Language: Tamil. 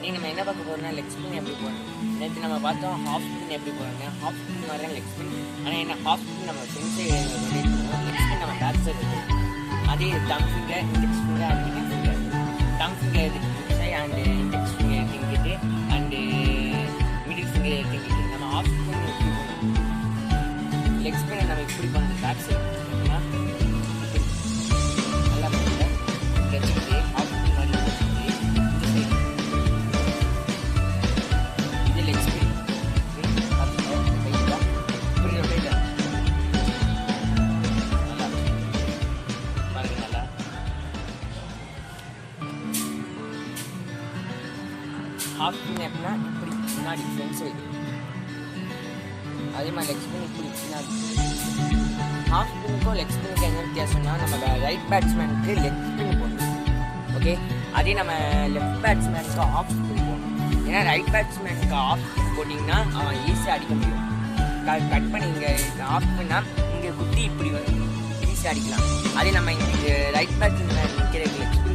இன்றைக்கி நம்ம என்ன பார்க்க போகிறோம்னா லெக் ஸ்பின் எப்படி போடணும். நேற்று நம்ம பார்த்தோம் ஹாஃப் ஸ்பின் எப்படி போடணும். ஹாஃப் ஸ்பின் மாதிரி தான் லெக் ஸ்பின். ஆனால் என்ன ஹாஃப் ஸ்பின் நம்ம ஃப்ரண்ட் சைடு ரொட்டேட் பண்ணுவோம், லெக் ஸ்பின் நம்ம பேக் சைடு ரொட்டேட் பண்ணுவோம். அதே தம் finger, index finger and middle finger. Them finger எடுத்து அண்ட் இண்டெக்ஸ் ஃபிங்கர் எடுத்துக்கிட்டு அண்டு மிடில் ஃபிங்கர் எடுத்துக்கிட்டு நம்ம ஹாஃப் ஸ்பின் எப்படி போடணும். லெக் ஸ்பின்னை நம்ம இப்படி பண்ணணும் பேக் சைடு ஓகேங்களா. நல்லா பண்ணுங்க வச்சுக்கிட்டு ஹாஃப் ஸ்பின் மாதிரி வச்சுக்கிட்டு இது லெக் ஸ்பின் கையில் இப்படி ரொட்டேட் நல்லா பாருங்க. நல்லா ஹாஃப் ஸ்பின் எப்படின்னா இப்படி முன்னாடி ஃப்ரண்ட் சைடு, அதே மாதிரி லெக் ஸ்பின் இப்படி பின்னாடி. ஹாஃப் ஸ்பின்னுக்கும் லெக் ஸ்பின்னுக்கு என்ன வித்தியாசம்னா நம்ம ரைட் பேட்ஸ்மேனுக்கு லெக் ஸ்பின் போடணும் ஓகே, அதே நம்ம லெஃப்ட் பேட்ஸ்மேனுக்கு ஆஃப் ஸ்பின் போடணும். ஏன்னா ரைட் பேட்ஸ்மேனுக்கு ஆஃப் ஸ்பின் போட்டிங்கன்னா அவன் ஈஸியாக அடிக்க முடியும். கட் பண்ணி இங்கே ஆஃப் ஸ்பின்னா இங்கே குத்தி இப்படி வரும், ஈஸியாக அடிக்கலாம். அதே நம்ம இங்கே ரைட் பேட்ஸ்மேன் நிற்கிற லெக் ஸ்பின்